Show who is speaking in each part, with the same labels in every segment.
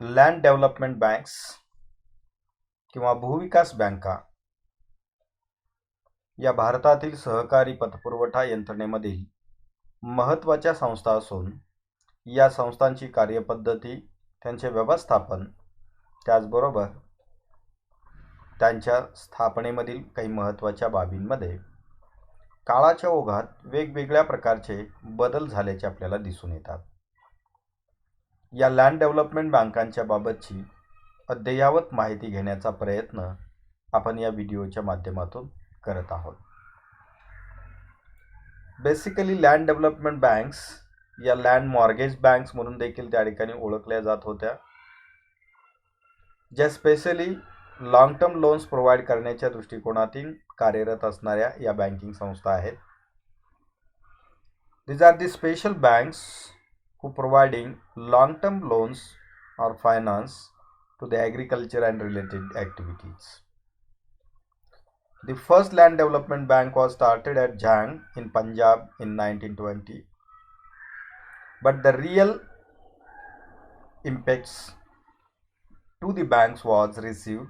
Speaker 1: Land development banks किंवा भूविकास बँका या भारतातील सहकारी पतपुरवठा यंत्रणेमधील महत्त्वाच्या संस्था असून या संस्थांची कार्यपद्धती, त्यांचे व्यवस्थापन, त्याचबरोबर त्यांच्या स्थापनेमधील काही महत्त्वाच्या बाबींमध्ये काळाच्या ओघात वेगवेगळ्या प्रकारचे बदल झाल्याचे आपल्याला दिसून येतात. या लँड डेव्हलपमेंट बँकांच्या बाबतची अद्ययावत माहिती घेण्याचा प्रयत्न आपण या व्हिडिओच्या माध्यमातून करत आहोत. बेसिकली लँड डेव्हलपमेंट बँक्स या लँड मॉर्गेज बँक्स म्हणून देखील त्या ठिकाणी ओळखल्या जात होत्या, ज्या specially long term loans provide करण्याच्या दृष्टिकोनातून कार्यरत असणाऱ्या या बँकिंग संस्था आहेत. These are the special banks who providing long term loans or finance to the agriculture and related activities. The first land development bank was started at Jhang in Punjab in 1920, but the real impacts to the banks was received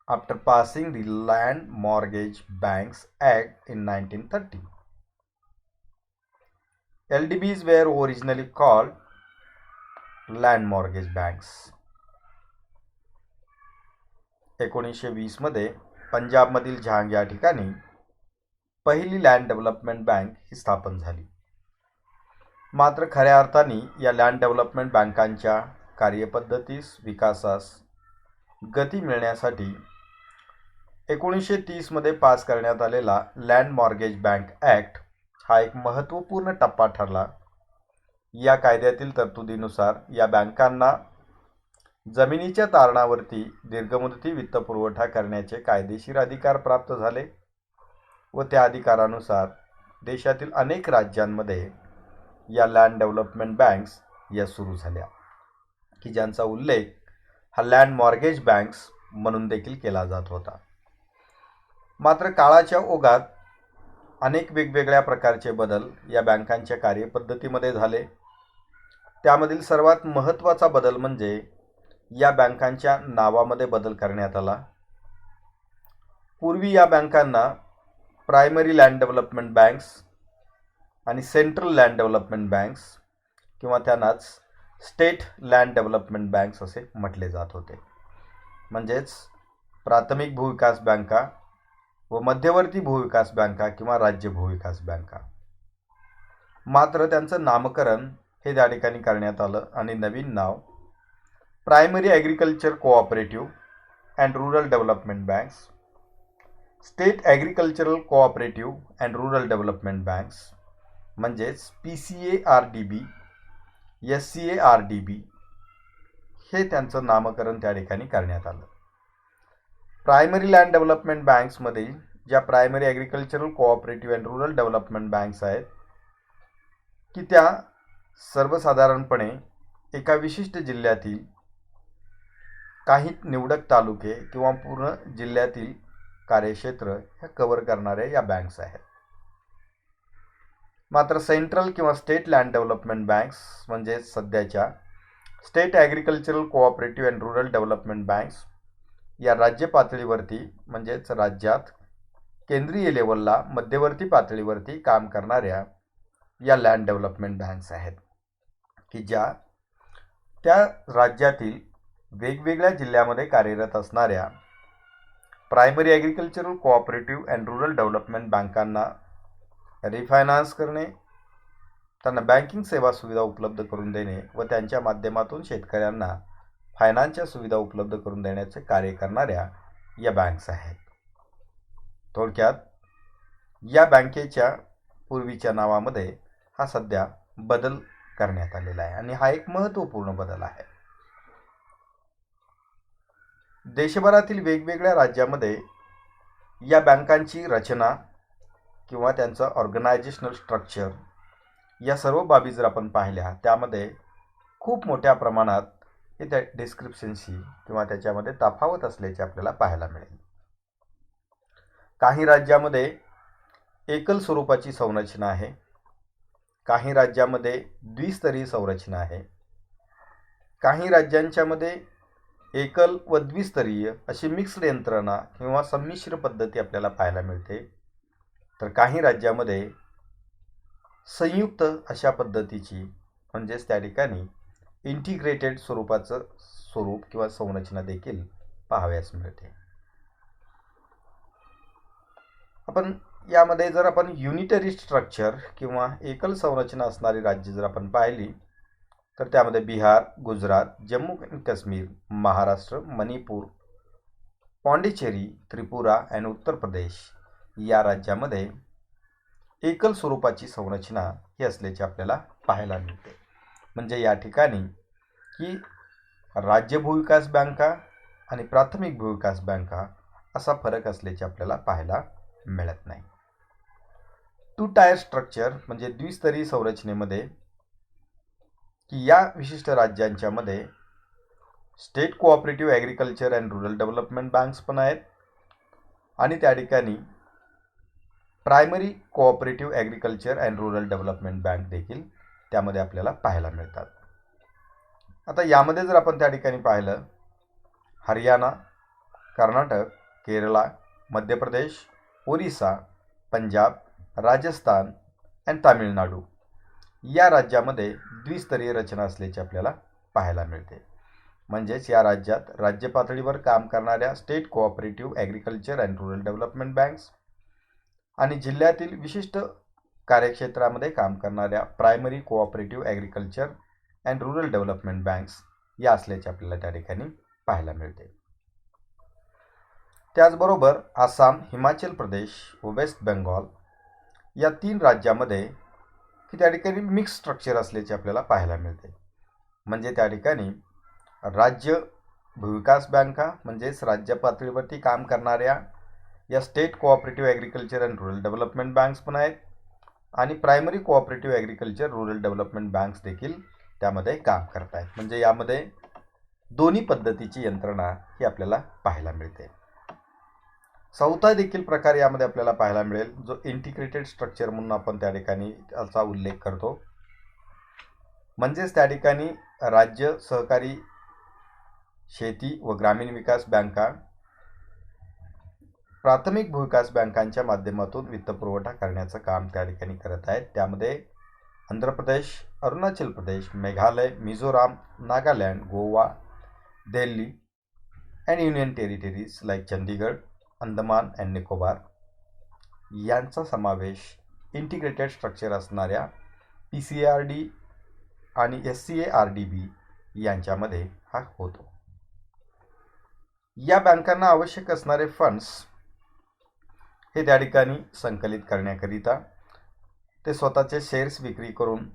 Speaker 1: after passing the Land Mortgage Banks Act in 1930. LDBs were originally called Land Mortgage Banks. 1920 मध्ये पंजाबमधील झांग या ठिकाणी पहिली land development bank ही स्थापन झाली. मात्र खऱ्या अर्थाने या लँड डेव्हलपमेंट बँकांच्या कार्यपद्धतीस, विकासास गती मिळण्यासाठी 1930 मध्ये पास करण्यात आलेला लँड मॉर्गेज बँक ॲक्ट हा एक महत्त्वपूर्ण टप्पा ठरला. या कायद्यातील तरतुदीनुसार या बँकांना जमिनीच्या तारणावरती दीर्घमुदती वित्तपुरवठा करण्याचे कायदेशीर अधिकार प्राप्त झाले व त्या अधिकारानुसार देशातील अनेक राज्यांमध्ये या लँड डेव्हलपमेंट बँक्स या सुरू झाल्या, की ज्यांचा उल्लेख हा लँड मॉर्गेज बँक्स म्हणून देखील केला जात होता. मात्र काळाच्या ओघात अनेक वेगवेगळ्या प्रकारचे बदल या बँकांच्या कार्यपद्धतीमध्ये झाले. त्यामधील सर्वात महत्त्वाचा बदल म्हणजे या बँकांच्या नावामध्ये बदल करण्यात आला. पूर्वी या बँकांना प्रायमरी लँड डेव्हलपमेंट बँक्स आणि सेंट्रल लँड डेव्हलपमेंट बँक्स किंवा त्यांनाच स्टेट लँड डेव्हलपमेंट बँक्स असे म्हटले जात होते. म्हणजेच प्राथमिक भूविकास बँका व मध्यवर्ती भूविकास बँका किंवा राज्य भूविकास बँका. मात्र त्यांचं नामकरण हे त्या ठिकाणी करण्यात आलं आणि नवीन नाव primary agriculture cooperative and rural development banks, state agricultural cooperative and rural development banks म्हणजेच PCARDB, SCARDB हे त्यांचं नामकरण त्या ठिकाणी करण्यात आलं. प्रायमरी लँड डेव्हलपमेंट बँक्समध्ये ज्या primary agricultural cooperative and rural development banks आहेत, की त्या सर्वसाधारणपणे एका विशिष्ट जिल्ह्यातील काही निवडक तालुके किंवा पूर्ण जिल्ह्यातील कार्यक्षेत्र हे कव्हर करणाऱ्या या बँक्स आहेत. मात्र सेंट्रल किंवा स्टेट लँड डेव्हलपमेंट बँक्स म्हणजे सध्याच्या state agricultural cooperative and rural development banks या राज्य पातळीवरती म्हणजेच राज्यात केंद्रीय लेवलला मध्यवर्ती पातळीवरती काम करणाऱ्या या लँड डेव्हलपमेंट बँक्स आहेत, की ज्या त्या राज्यातील वेगवेगळ्या जिल्ह्यामध्ये कार्यरत असणाऱ्या primary agricultural cooperative and rural development बँकांना रिफायनान्स करणे, त्यांना बँकिंग सेवा सुविधा उपलब्ध करून देणे व त्यांच्या माध्यमातून शेतकऱ्यांना फायनान्सच्या सुविधा उपलब्ध करून देण्याचे कार्य करणाऱ्या या बँक्स आहेत. थोडक्यात या बँकेच्या पूर्वीच्या नावामध्ये हा सध्या बदल करण्यात आलेला आहे आणि हा एक महत्त्वपूर्ण बदल आहे. देशभरातील वेगवेगळ्या राज्यामध्ये या बँकांची रचना किंवा त्यांचं ऑर्गनायझेशनल स्ट्रक्चर या सर्व बाबी जर आपण पाहिल्या, त्यामध्ये खूप मोठ्या प्रमाणात हे त्या डिस्क्रिप्शनशी किंवा त्याच्यामध्ये तफावत असल्याचे आपल्याला पाहायला मिळेल. काही राज्यामध्ये एकल स्वरूपाची संरचना आहे, काही राज्यामध्ये द्विस्तरीय संरचना आहे, काही राज्यांच्यामध्ये एकल व द्विस्तरीय अशी मिक्स्ड यंत्रणा किंवा संमिश्र पद्धती आपल्याला पाहायला मिळते, तर काही राज्यामध्ये संयुक्त अशा पद्धतीची म्हणजेच त्या ठिकाणी इंटिग्रेटेड स्वरूपाचं स्वरूप किंवा संरचना देखील पाहाव्यास मिळते. आपण यामध्ये जर आपण युनिटरी स्ट्रक्चर किंवा एकल संरचना असणारी राज्य जर आपण पाहिली तर त्यामध्ये बिहार, गुजरात, जम्मू आणि काश्मीर, महाराष्ट्र, मणिपूर, पाँडिचेरी, त्रिपुरा आणि उत्तर प्रदेश या राज्यामध्ये एकल स्वरूपाची संरचना ही असल्याचे आपल्याला पाहायला मिळते. म्हणजे या ठिकाणी की राज्य भूविकास बँका आणि प्राथमिक भूविकास बँका असा फरक असल्याचे आपल्याला पाहायला मिळत नाही. टू टायर स्ट्रक्चर म्हणजे द्विस्तरीय संरचनेमध्ये की या विशिष्ट राज्यांच्या मध्ये state cooperative agriculture and rural development banks पण आहेत आणि त्या ठिकाणी primary cooperative agriculture and rural development bank देखील त्यामध्ये आपल्याला पाहायला मिळतात. आता यामध्ये जर आपण त्या ठिकाणी पाहिलं, हरियाणा, कर्नाटक, केरळ, मध्य प्रदेश, ओरिसा, पंजाब, राजस्थान आणि तामिळनाडू या राज्यामध्ये द्विस्तरीय रचना असल्याचे आपल्याला पाहायला मिळते. म्हणजेच या राज्यात राज्य पातळीवर काम करणाऱ्या state cooperative agriculture and rural development banks आणि जिल्ह्यातील विशिष्ट कार्यक्षेत्रामध्ये काम करणाऱ्या primary cooperative agriculture and rural development banks या असल्याचे आपल्याला त्या ठिकाणी पाहायला मिळते. त्याचबरोबर आसाम, हिमाचल प्रदेश व वेस्ट बेंगॉल या 3 राज्यामध्ये की त्या ठिकाणी मिक्स स्ट्रक्चर असल्याचे आपल्याला पाहायला मिळते. म्हणजे त्या ठिकाणी राज्य भूविकास बँका म्हणजेच राज्य पातळीवरती काम करणाऱ्या या state cooperative agriculture and rural development banks पण आहेत आणि primary cooperative agriculture rural development banks देखील त्यामध्ये काम करत आहेत. म्हणजे यामध्ये दोन्ही पद्धतीची यंत्रणा ही आपल्याला पाहायला मिळते. चौथा देखील प्रकार यामध्ये आपल्याला पाहायला मिळेल, जो इंटिग्रेटेड स्ट्रक्चर म्हणून आपण त्या ठिकाणी त्याचा उल्लेख करतो. म्हणजेच त्या ठिकाणी राज्य सहकारी शेती व ग्रामीण विकास बँका प्राथमिक भूविकास बँकांच्या माध्यमातून वित्तपुरवठा करण्याचं काम त्या ठिकाणी करत आहेत. त्यामध्ये Andhra Pradesh, Arunachal Pradesh, Meghalaya, Mizoram, Nagaland, Goa, Delhi and union territories like Chandigarh, Andaman and Nicobar यांचा समावेश इंटिग्रेटेड स्ट्रक्चर असणाऱ्या PCARD आणि SCARDB यांच्यामध्ये हा होतो. या बँकांना आवश्यक असणारे फंड्स हे त्या ठिकाणी संकलित करण्याकरिता ते स्वतःचे शेअर्स विक्री करून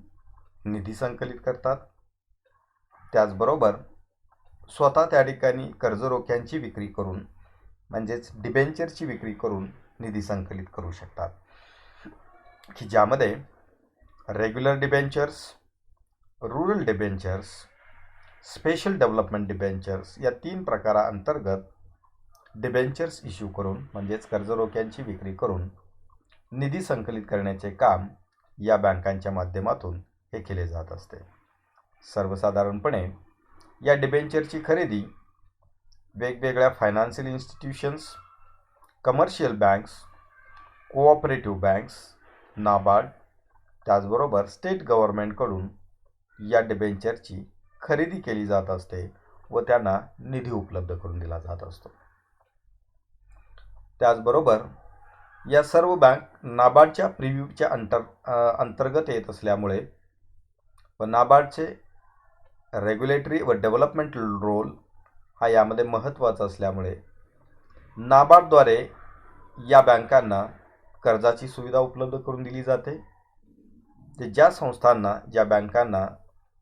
Speaker 1: निधी संकलित करतात. त्याचबरोबर स्वतः त्या ठिकाणी कर्जरोख्यांची विक्री करून म्हणजेच डिबेंचरची विक्री करून निधी संकलित करू शकतात, की ज्यामध्ये regular debentures, rural debentures, special development debentures या 3 प्रकारांतर्गत डिबेंचर्स इश्यू करून म्हणजेच कर्जरोख्यांची विक्री करून निधी संकलित करण्याचे काम या बँकांच्या माध्यमातून हे केले जात असते. सर्वसाधारणपणे या डिबेंचरची खरेदी वेगवेगळ्या financial institutions, commercial banks, cooperative banks, NABARD त्याचबरोबर स्टेट गव्हर्नमेंटकडून या डिबेंचरची खरेदी केली जात असते व त्यांना निधी उपलब्ध करून दिला जात असतो. त्याचबरोबर या सर्व बँक नाबार्डच्या प्रिव्ह्यूच्या अंतर्गत येत असल्यामुळे व नाबार्डचे रेग्युलेटरी व डेव्हलपमेंटल रोल हा यामध्ये महत्त्वाचा असल्यामुळे नाबार्डद्वारे या बँकांना कर्जाची सुविधा उपलब्ध करून दिली जाते. ते ज्या संस्थांना, ज्या बँकांना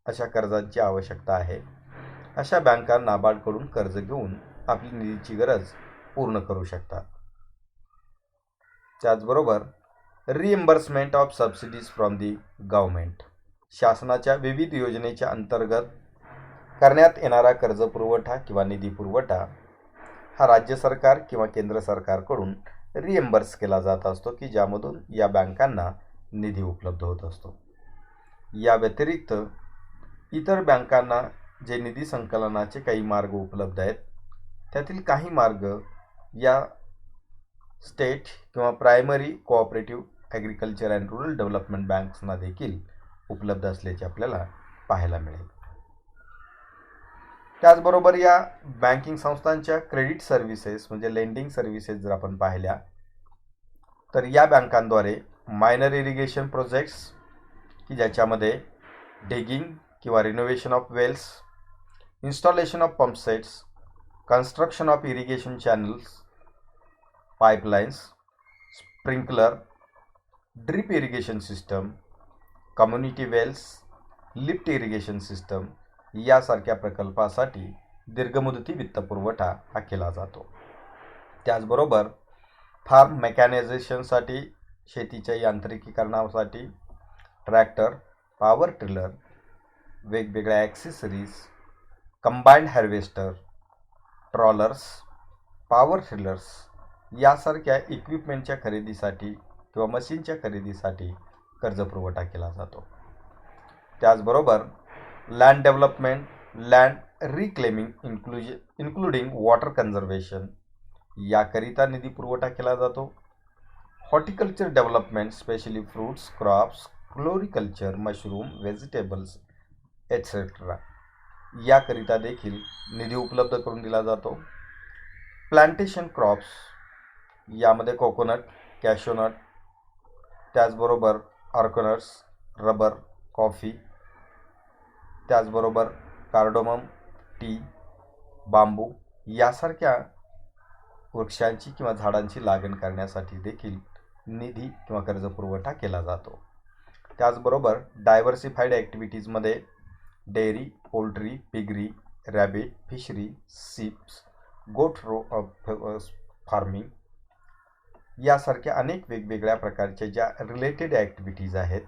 Speaker 1: अशा कर्जांची आवश्यकता आहे अशा बँका नाबार्डकडून कर्ज घेऊन आपली निधीची गरज पूर्ण करू शकतात. त्याचबरोबर reimbursement of subsidies from the government, शासनाच्या विविध योजनेच्या अंतर्गत करण्यात येणारा कर्ज पुरवठा किंवा निधी पुरवठा हा राज्य सरकार किंवा केंद्र सरकारकडून रिएम्बर्स केला जात असतो, की ज्यामधून या बँकांना निधी उपलब्ध होत असतो. या व्यतिरिक्त इतर बँकांना जे निधी संकलनाचे काही मार्ग उपलब्ध आहेत त्यातील काही मार्ग या स्टेट किंवा primary cooperative agriculture and rural development बँक्सना देखील उपलब्ध असल्याचे आपल्याला पाहायला मिळेल. त्याचबरोबर या बँकिंग संस्थांच्या क्रेडिट सर्व्हिसेस म्हणजे लेंडिंग सर्व्हिसेस जर आपण पाहिल्या तर या बँकांद्वारे मायनर इरिगेशन प्रोजेक्ट्स की ज्याच्यामध्ये डिगिंग किंवा renovation of wells, installation of pumpsets, construction of irrigation channels, pipelines, sprinkler, drip irrigation system, community wells, lift irrigation system यासारख्या प्रकल्पासाठी दीर्घमुदती वित्तपुरवठा हा केला जातो. त्याचबरोबर फार्म मेकॅनायझेशनसाठी, शेतीच्या यांत्रिकीकरणासाठी ट्रॅक्टर, पॉवर टिलर, वेगवेगळ्या accessories, combined harvester, trollers, power tillers यासारख्या इक्विपमेंटच्या खरेदीसाठी किंवा मशीनच्या खरेदीसाठी कर्जपुरवठा केला जातो. त्याचबरोबर land development, land reclaiming including water conservation याकरिता निधी पुरवठा केला जातो. Horticulture development, specially fruits, crops, floriculture, mushroom, vegetables etcetera याकरिता देखील निधी उपलब्ध करून दिला जातो. प्लांटेशन क्रॉप्स यामध्ये कोकोनट, कॅशोनट, त्याचबरोबर ऑर्गनट्स, रबर, कॉफी, त्याचबरोबर कार्डोमम, टी, बांबू यासारख्या वृक्षांची किंवा झाडांची लागण करण्यासाठी देखील निधी किंवा कर्जपुरवठा केला जातो. त्याचबरोबर डायव्हर्सिफाईड ॲक्टिव्हिटीजमध्ये dairy, poultry, piggery, rabbit, fishery, sheeps, goat farming यासारख्या अनेक वेगवेगळ्या प्रकारच्या ज्या रिलेटेड ॲक्टिव्हिटीज आहेत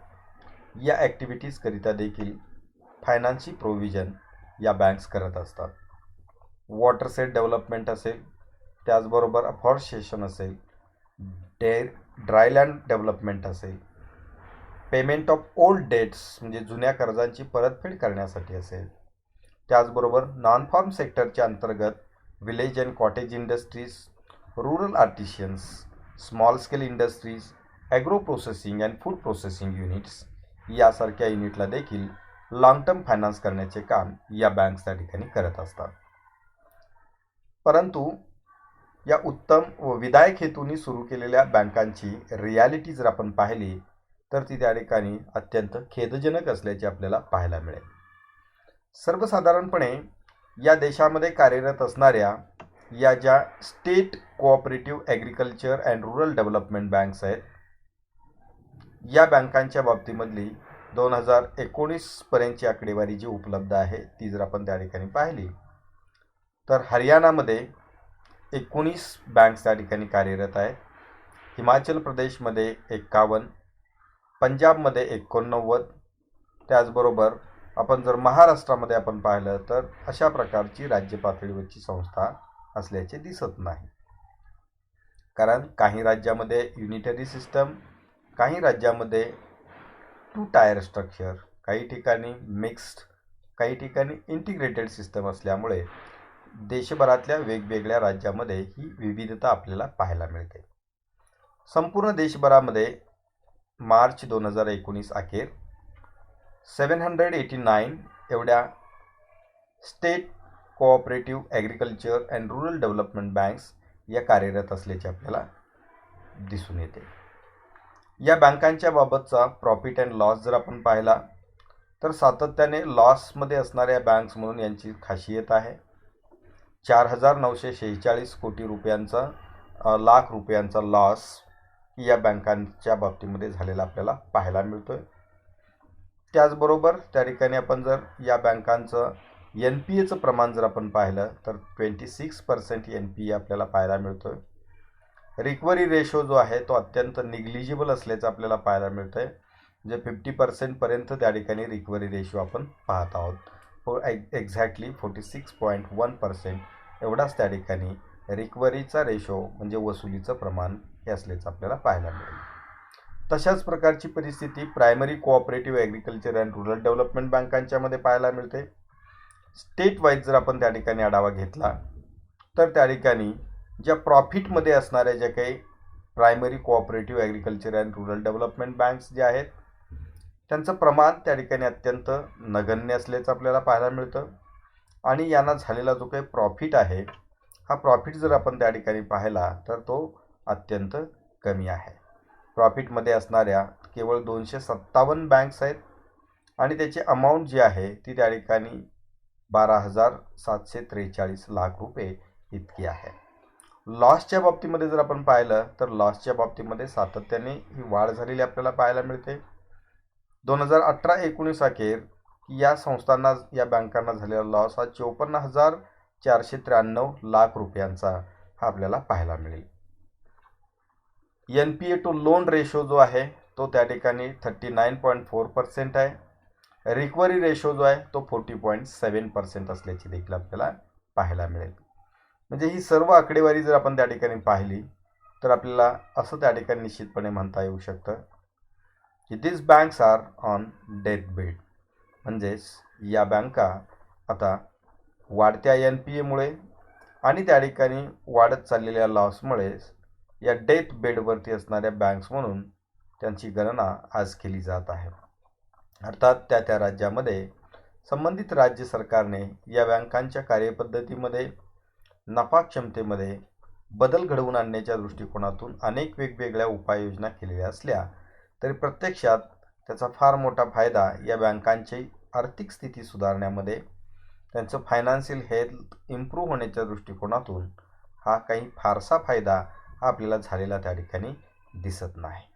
Speaker 1: या ॲक्टिव्हिटीजकरिता देखील फायनान्सची प्रोव्हिजन या बँक्स करत असतात. वॉटर सेट डेव्हलपमेंट असेल, त्याचबरोबर अफॉरेस्टेशन असेल, ड्रायलँड डेव्हलपमेंट असेल, पेमेंट ऑफ ओल्ड डेट्स म्हणजे जुन्या कर्जांची परतफेड करण्यासाठी असेल, त्याचबरोबर नॉन फार्म सेक्टरच्या अंतर्गत village and cottage industries, rural artisans, small scale industries, agro processing and food processing units यासारख्या युनिटला देखील लॉंग टर्म फायनान्स करण्याचे काम या बँक्स त्या ठिकाणी करत असतात. परंतु या उत्तम व विधायक हेतूंनी सुरू केलेल्या बँकांची रियालिटी जर आपण पाहिली तर ती त्या ठिकाणी अत्यंत खेदजनक असल्याचे आपल्याला पाहायला मिळेल. सर्वसाधारणपणे या देशामध्ये कार्यरत असणाऱ्या या ज्या state cooperative agriculture and rural development banks आहेत या बँकांच्या बाबतीमधली 2019 पर्यंतची आकडेवारी जी उपलब्ध आहे ती जर आपण त्या ठिकाणी पाहिली तर हरियाणामध्ये 19 बँक्स त्या ठिकाणी कार्यरत आहेत, हिमाचल प्रदेशमध्ये 51, पंजाबमध्ये 89, त्याचबरोबर आपण जर महाराष्ट्रामध्ये आपण पाहिलं तर अशा प्रकारची राज्य पातळीवरची संस्था असल्याचे दिसत नाही. कारण काही राज्यामध्ये युनिटरी सिस्टम, काही राज्यामध्ये 2 टायर स्ट्रक्चर, काही ठिकाणी मिक्स्ड, काही ठिकाणी इंटिग्रेटेड सिस्टम असल्यामुळे देशभरातल्या वेगवेगळ्या राज्यामध्ये ही विविधता आपल्याला पाहायला मिळते. संपूर्ण देशभरामध्ये मार्च 2019 अखेर 789 एवढ्या state cooperative agriculture and rural development banks या कार्यरत असल्याचे आपल्याला दिसून येते. या बँकांच्या बाबतचा प्रॉफिट अँड लॉस जर आपण पाहिला तर सातत्याने लॉसमध्ये असणाऱ्या बँक्स म्हणून यांची खासियत आहे. 4,946 कोटी रुपयांचा लाख रुपयांचा लॉस या बँकांच्या बाबतीमध्ये झालेला आपल्याला पाहायला मिळतोय. त्याचबरोबर त्या ठिकाणी आपण जर या बँकांचं NPAचं प्रमाण जर आपण पाहिलं तर 26% NPA आपल्याला पाहायला मिळतोय. रिकव्हरी रेशो जो आहे तो अत्यंत निग्लिजिबल असल्याचं आपल्याला पाहायला मिळतं आहे. म्हणजे 50% पर्यंत त्या ठिकाणी रिकव्हरी रेशो आपण पाहत आहोत. एक्झॅक्टली 46.1% एवढाच त्या ठिकाणी रिकव्हरीचा रेशो म्हणजे वसुलीचं प्रमाण हे असल्याचं आपल्याला पाहायला मिळेल. तशाच प्रकारची परिस्थिती primary cooperative agriculture and rural development बँकांच्यामध्ये पाहायला मिळते. स्टेट वाईज जर आपण त्या ठिकाणी आढावा घेतला तर त्या ठिकाणी ज्या प्रॉफिटमध्ये असणाऱ्या ज्या काही primary cooperative agriculture and rural development banks ज्या आहेत त्यांचं प्रमाण त्या ठिकाणी अत्यंत नगण्य असल्याचं आपल्याला पाहायला मिळतं. आणि यांना झालेला जो काही प्रॉफिट आहे हा प्रॉफिट जर आपण त्या ठिकाणी पाहिला तर तो अत्यंत कमी आहे. प्रॉफिटमध्ये असणाऱ्या केवळ 257 बँक्स आहेत आणि त्याची अमाऊंट जी आहे ती त्या ठिकाणी 12,743 लाख रुपये इतकी आहे. लॉसच्या बाबतीमध्ये जर आपण पाहिलं तर लॉसच्या बाबतीमध्ये सातत्याने ही वाढ झालेली आपल्याला पाहायला मिळते. 2018-19 अखेर या संस्थांना या बँकांना झालेला लॉस हा 54,493 लाख रुपयांचा हा आपल्याला पाहायला मिळेल. NPA टू लोन रेशो जो आहे तो त्या ठिकाणी 39.4% आहे. रिकव्हरी रेशो जो आहे तो 40.7% असल्याची देखील आपल्याला पाहायला मिळेल. म्हणजे ही सर्व आकडेवारी जर आपण त्या ठिकाणी पाहिली तर आपल्याला असं त्या ठिकाणी निश्चितपणे म्हणता येऊ शकतं की this banks are on death bed. म्हणजेच या बँका आता वाढत्या NPAमुळे आणि त्या ठिकाणी वाढत चाललेल्या लॉसमुळे या डेथ बेडवरती असणाऱ्या बँक्स म्हणून त्यांची गणना आज केली जात आहे. अर्थात त्या राज्यामध्ये संबंधित राज्य सरकारने या बँकांच्या कार्यपद्धतीमध्ये नफा क्षमतेमध्ये बदल घडवून आणण्याच्या दृष्टिकोनातून अनेक वेगवेगळ्या उपाययोजना केलेल्या असल्या तरी प्रत्यक्षात त्याचा फार मोठा फायदा या बँकांची आर्थिक स्थिती सुधारण्यामध्ये त्यांचं फायनान्शियल हेल्थ इम्प्रूव्ह होण्याच्या दृष्टिकोनातून हा काही फारसा फायदा हा आपल्याला झालेला त्या ठिकाणी दिसत नाही.